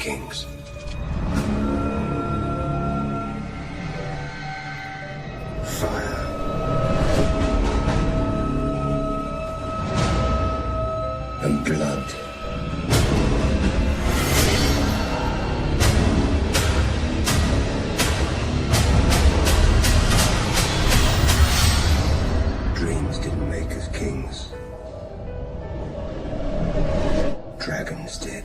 kings. Fire. And blood. Dreams didn't make us kings. Dragons did.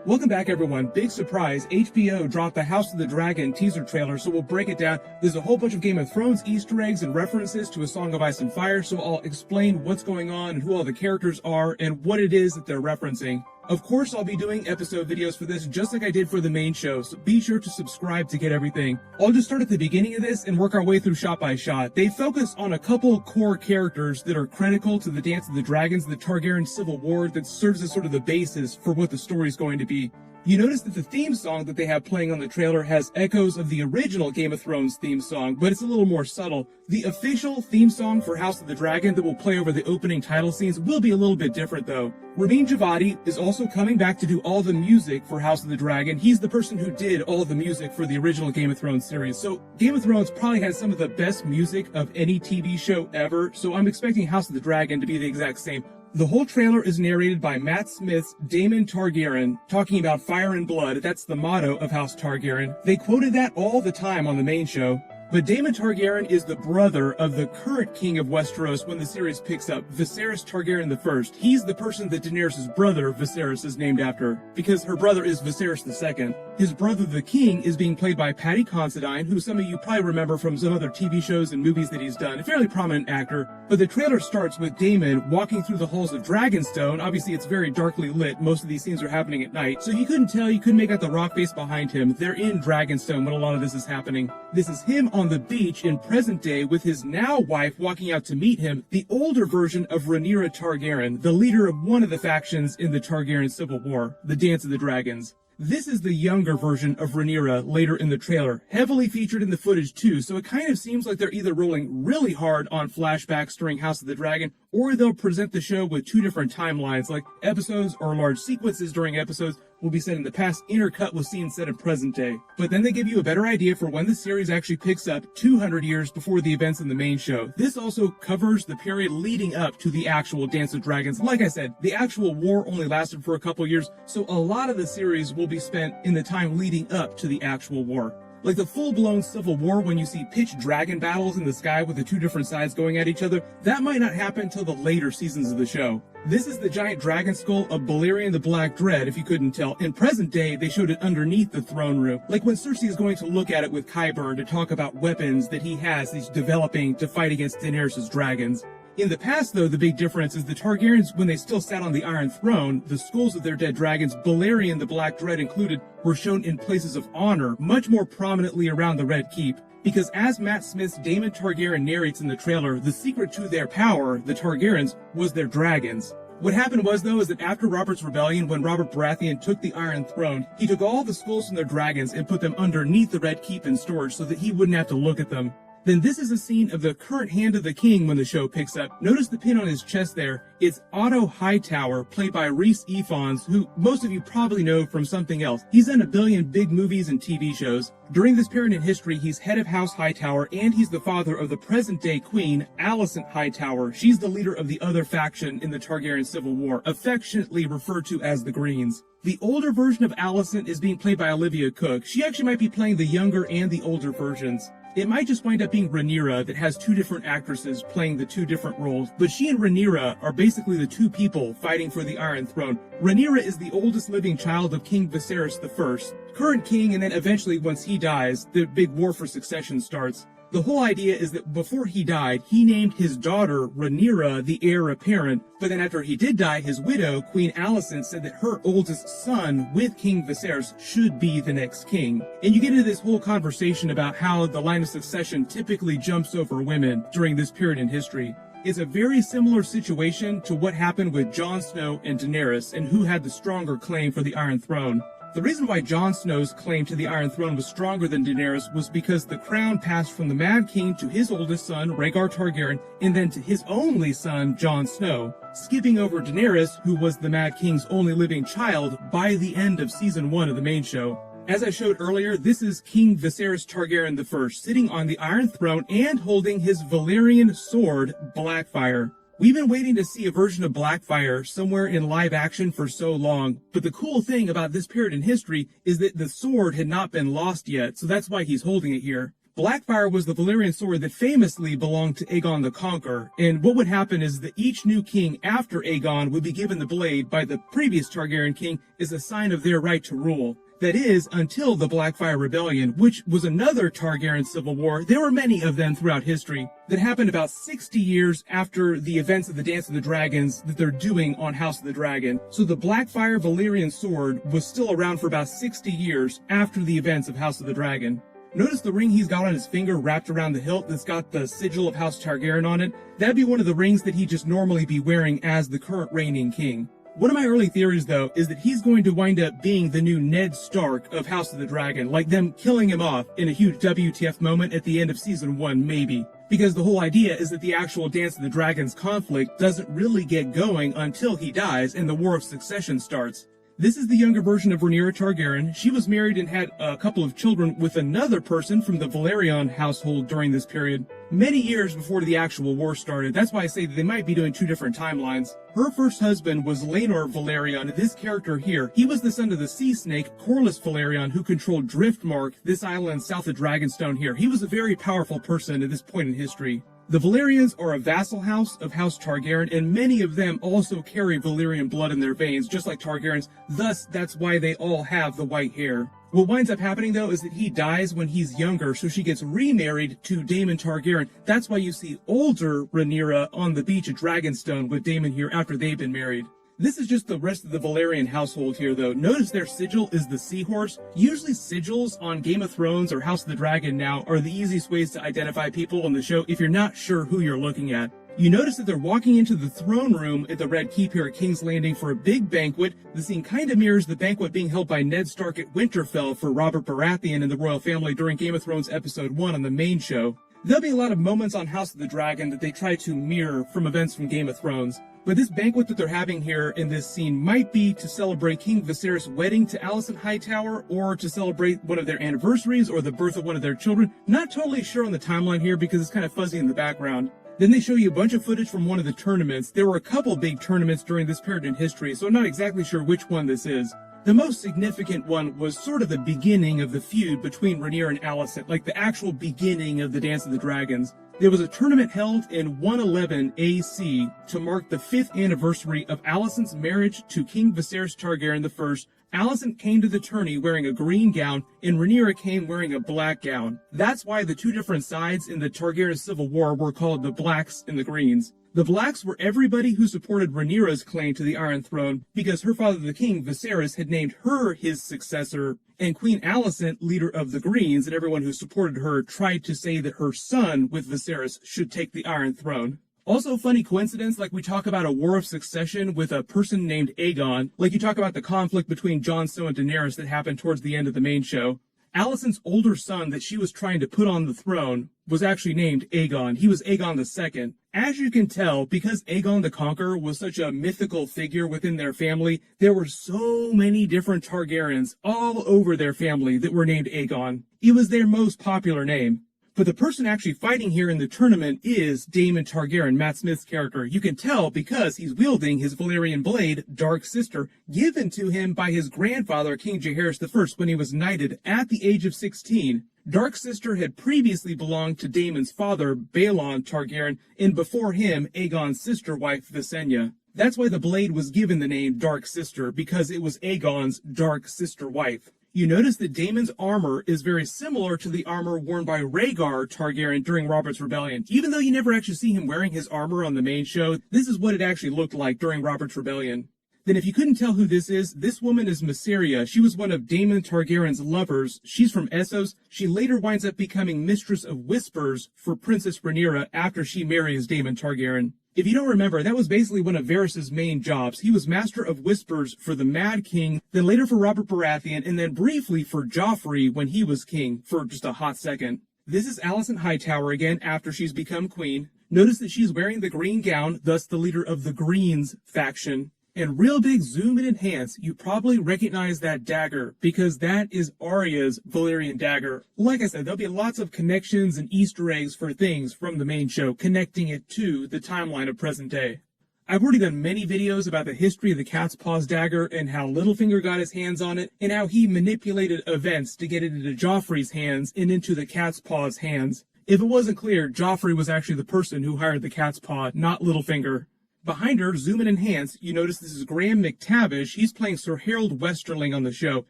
Welcome back, everyone. Big surprise, HBO dropped the House of the Dragon teaser trailer, so we'll break it down. There's a whole bunch of Game of Thrones Easter eggs and references to A Song of Ice and Fire, so I'll explain what's going on and who all the characters are and what it is that they're referencing. Of course, I'll be doing episode videos for this just like I did for the main show, so be sure to subscribe to get everything. I'll just start at the beginning of this and work our way through shot by shot. They focus on a couple core characters that are critical to the Dance of the Dragons, the Targaryen Civil War, that serves as sort of the basis for what the story's going to be. You notice that the theme song that they have playing on the trailer has echoes of the original Game of Thrones theme song, but it's a little more subtle. The official theme song for House of the Dragon that will play over the opening title scenes will be a little bit different though. Ramin Djawadi is also coming back to do all the music for House of the Dragon. He's the person who did all the music for the original Game of Thrones series. So Game of Thrones probably has some of the best music of any TV show ever, so I'm expecting House of the Dragon to be the exact same. The whole trailer is narrated by Matt Smith's Daemon Targaryen, talking about fire and blood. That's the motto of House Targaryen. They quoted that all the time on the main show. But Daemon Targaryen is the brother of the current king of Westeros when the series picks up, Viserys Targaryen I. He's the person that Daenerys' brother, Viserys, is named after, because her brother is Viserys II. His brother, the king, is being played by Paddy Considine, who some of you probably remember from some other TV shows and movies that he's done, a fairly prominent actor. But the trailer starts with Daemon walking through the halls of Dragonstone. Obviously, it's very darkly lit. Most of these scenes are happening at night, so you couldn't tell, you couldn't make out the rock face behind him. They're in Dragonstone when a lot of this is happening. This is him on the beach in present day with his now wife walking out to meet him, the older version of Rhaenyra Targaryen, the leader of one of the factions in the Targaryen Civil War, the Dance of the Dragons. This is the younger version of Rhaenyra later in the trailer, heavily featured in the footage too, so it kind of seems like they're either rolling really hard on flashbacks during House of the Dragon, or they'll present the show with two different timelines, like episodes or large sequences during episodes will be set in the past, intercut with scenes set in present day. But then they give you a better idea for when the series actually picks up 200 years before the events in the main show. This also covers the period leading up to the actual Dance of Dragons. Like I said, the actual war only lasted for a couple years, so a lot of the series will be spent in the time leading up to the actual war. Like the full-blown civil war when you see pitched dragon battles in the sky with the two different sides going at each other, that might not happen until the later seasons of the show. This is the giant dragon skull of Balerion the Black Dread, if you couldn't tell. In present day, they showed it underneath the throne room, like when Cersei is going to look at it with Qyburn to talk about weapons that he has, he's developing to fight against Daenerys' dragons. In the past, though, the big difference is the Targaryens, when they still sat on the Iron Throne, the skulls of their dead dragons, Balerion the Black Dread included, were shown in places of honor, much more prominently around the Red Keep. Because as Matt Smith's Daemon Targaryen narrates in the trailer, the secret to their power, the Targaryens, was their dragons. What happened was, though, is that after Robert's Rebellion, when Robert Baratheon took the Iron Throne, he took all the skulls from their dragons and put them underneath the Red Keep in storage so that he wouldn't have to look at them. Then this is a scene of the current Hand of the King when the show picks up. Notice the pin on his chest there. It's Otto Hightower, played by Rhys Ifans, who most of you probably know from something else. He's in a billion big movies and TV shows. During this period in history, he's head of House Hightower, and he's the father of the present-day queen, Alicent Hightower. She's the leader of the other faction in the Targaryen Civil War, affectionately referred to as the Greens. The older version of Alicent is being played by Olivia Cooke. She actually might be playing the younger and the older versions. It might just wind up being Rhaenyra that has two different actresses playing the two different roles, but she and Rhaenyra are basically the two people fighting for the Iron Throne. Rhaenyra is the oldest living child of King Viserys I, current king, and then eventually once he dies, the big war for succession starts. The whole idea is that before he died, he named his daughter Rhaenyra the heir apparent, but then after he did die, his widow, Queen Alicent, said that her oldest son with King Viserys should be the next king. And you get into this whole conversation about how the line of succession typically jumps over women during this period in history. It's a very similar situation to what happened with Jon Snow and Daenerys and who had the stronger claim for the Iron Throne. The reason why Jon Snow's claim to the Iron Throne was stronger than Daenerys was because the crown passed from the Mad King to his oldest son, Rhaegar Targaryen, and then to his only son, Jon Snow, skipping over Daenerys, who was the Mad King's only living child by the end of season 1 of the main show. As I showed earlier, this is King Viserys Targaryen I, sitting on the Iron Throne and holding his Valyrian sword, Blackfyre. We've been waiting to see a version of Blackfyre somewhere in live action for so long, but the cool thing about this period in history is that the sword had not been lost yet, so that's why he's holding it here. Blackfyre was the Valyrian sword that famously belonged to Aegon the Conqueror, and what would happen is that each new king after Aegon would be given the blade by the previous Targaryen king as a sign of their right to rule. That is, until the Blackfyre Rebellion, which was another Targaryen civil war. There were many of them throughout history that happened about 60 years after the events of the Dance of the Dragons that they're doing on House of the Dragon. So the Blackfyre Valyrian sword was still around for about 60 years after the events of House of the Dragon. Notice the ring he's got on his finger wrapped around the hilt that's got the sigil of House Targaryen on it? That'd be one of the rings that he'd just normally be wearing as the current reigning king. One of my early theories, though, is that he's going to wind up being the new Ned Stark of House of the Dragon, like them killing him off in a huge WTF moment at the end of season 1, maybe. Because the whole idea is that the actual Dance of the Dragons conflict doesn't really get going until he dies and the War of Succession starts. This is the younger version of Rhaenyra Targaryen. She was married and had a couple of children with another person from the Velaryon household during this period, many years before the actual war started. That's why I say that they might be doing two different timelines. Her first husband was Laenor Velaryon. This character here, he was the son of the sea snake Corlys Velaryon, who controlled Driftmark, this island south of Dragonstone here. He was a very powerful person at this point in history. The Velaryons are a vassal house of House Targaryen, and many of them also carry Valyrian blood in their veins, just like Targaryens. Thus, that's why they all have the white hair. What winds up happening, though, is that he dies when he's younger, so she gets remarried to Daemon Targaryen. That's why you see older Rhaenyra on the beach at Dragonstone with Daemon here after they've been married. This is just the rest of the Velaryon household here, though. Notice their sigil is the seahorse. Usually sigils on Game of Thrones or House of the Dragon now are the easiest ways to identify people on the show if you're not sure who you're looking at. You notice that they're walking into the throne room at the Red Keep here at King's Landing for a big banquet. The scene kind of mirrors the banquet being held by Ned Stark at Winterfell for Robert Baratheon and the royal family during Game of Thrones Episode 1 on the main show. There'll be a lot of moments on House of the Dragon that they try to mirror from events from Game of Thrones. But this banquet that they're having here in this scene might be to celebrate King Viserys' wedding to Alicent Hightower, or to celebrate one of their anniversaries or the birth of one of their children. Not totally sure on the timeline here because it's kind of fuzzy in the background. Then they show you a bunch of footage from one of the tournaments. There were a couple big tournaments during this period in history, so I'm not exactly sure which one this is. The most significant one was sort of the beginning of the feud between Rhaenyra and Alicent, like the actual beginning of the Dance of the Dragons. There was a tournament held in 111 AC to mark the 5th anniversary of Alicent's marriage to King Viserys Targaryen I. Alicent came to the tourney wearing a green gown, and Rhaenyra came wearing a black gown. That's why the two different sides in the Targaryen Civil War were called the Blacks and the Greens. The Blacks were everybody who supported Rhaenyra's claim to the Iron Throne because her father, the king, Viserys, had named her his successor, and Queen Alicent, leader of the Greens, and everyone who supported her tried to say that her son with Viserys should take the Iron Throne. Also, funny coincidence, like we talk about a war of succession with a person named Aegon, like you talk about the conflict between Jon Snow and Daenerys that happened towards the end of the main show. Alicent's older son that she was trying to put on the throne was actually named Aegon. He was Aegon II. As you can tell, because Aegon the Conqueror was such a mythical figure within their family, there were so many different Targaryens all over their family that were named Aegon. It was their most popular name. But the person actually fighting here in the tournament is Daemon Targaryen, Matt Smith's character. You can tell because he's wielding his Valyrian blade, Dark Sister, given to him by his grandfather, King Jaehaerys I, when he was knighted at the age of 16. Dark Sister had previously belonged to Daemon's father, Balon Targaryen, and before him, Aegon's sister wife, Visenya. That's why the blade was given the name Dark Sister, because it was Aegon's dark sister wife. You notice that Daemon's armor is very similar to the armor worn by Rhaegar Targaryen during Robert's Rebellion. Even though you never actually see him wearing his armor on the main show, this is what it actually looked like during Robert's Rebellion. Then if you couldn't tell who this woman is Mysaria. She was one of Daemon Targaryen's lovers. She's from Essos. She later winds up becoming Mistress of Whispers for Princess Rhaenyra after she marries Daemon Targaryen. If you don't remember, that was basically one of Varys' main jobs. He was Master of Whispers for the Mad King, then later for Robert Baratheon, and then briefly for Joffrey when he was king for just a hot second. This is Alicent Hightower again after she's become queen. Notice that she's wearing the green gown, thus the leader of the Greens faction. And real big zoom and enhance, you probably recognize that dagger because that is Arya's Valyrian dagger. Like I said, there'll be lots of connections and Easter eggs for things from the main show, connecting it to the timeline of present day. I've already done many videos about the history of the Cat's Paw's dagger and how Littlefinger got his hands on it and how he manipulated events to get it into Joffrey's hands and into the Cat's Paw's hands. If it wasn't clear, Joffrey was actually the person who hired the Cat's Paw, not Littlefinger. Behind her, zoom and enhance, you notice this is Graham McTavish. He's playing Sir Harold Westerling on the show.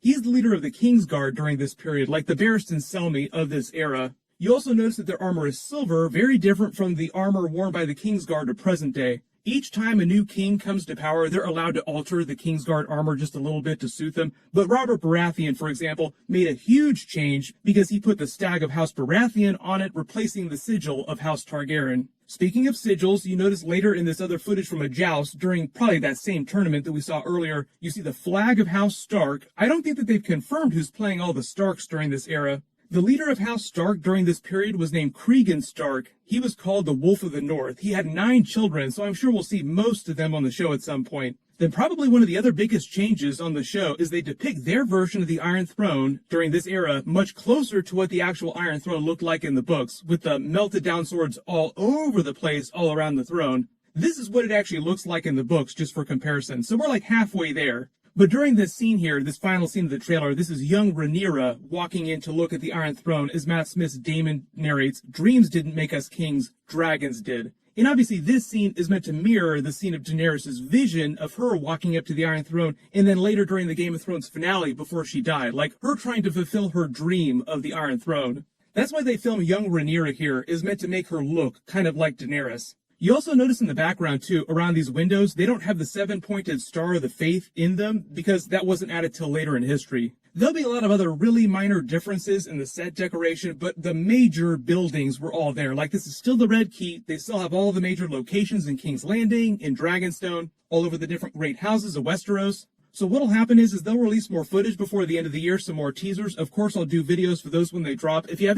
He's the leader of the Kingsguard during this period, like the Barristan Selmy of this era. You also notice that their armor is silver, very different from the armor worn by the Kingsguard of present day. Each time a new king comes to power, they're allowed to alter the Kingsguard armor just a little bit to suit them. But Robert Baratheon, for example, made a huge change because he put the stag of House Baratheon on it, replacing the sigil of House Targaryen. Speaking of sigils, you notice later in this other footage from a joust, during probably that same tournament that we saw earlier, you see the flag of House Stark. I don't think that they've confirmed who's playing all the Starks during this era. The leader of House Stark during this period was named Cregan Stark. He was called the Wolf of the North. He had 9 children, so I'm sure we'll see most of them on the show at some point. Then probably one of the other biggest changes on the show is they depict their version of the Iron Throne during this era much closer to what the actual Iron Throne looked like in the books, with the melted down swords all over the place all around the throne. This is what it actually looks like in the books, just for comparison, so we're like halfway there. But during this scene here, this final scene of the trailer, this is young Rhaenyra walking in to look at the Iron Throne as Matt Smith's Daemon narrates, "Dreams didn't make us kings, dragons did." And obviously this scene is meant to mirror the scene of Daenerys' vision of her walking up to the Iron Throne, and then later during the Game of Thrones finale before she died, like her trying to fulfill her dream of the Iron Throne. That's why they film young Rhaenyra here, is meant to make her look kind of like Daenerys. You also notice in the background, too, around these windows, they don't have the 7-pointed Star of the Faith in them because that wasn't added till later in history. There'll be a lot of other really minor differences in the set decoration, but the major buildings were all there. Like, this is still the Red Keep. They still have all the major locations in King's Landing, in Dragonstone, all over the different great houses of Westeros. So what'll happen is they'll release more footage before the end of the year, some more teasers. Of course, I'll do videos for those when they drop. If you have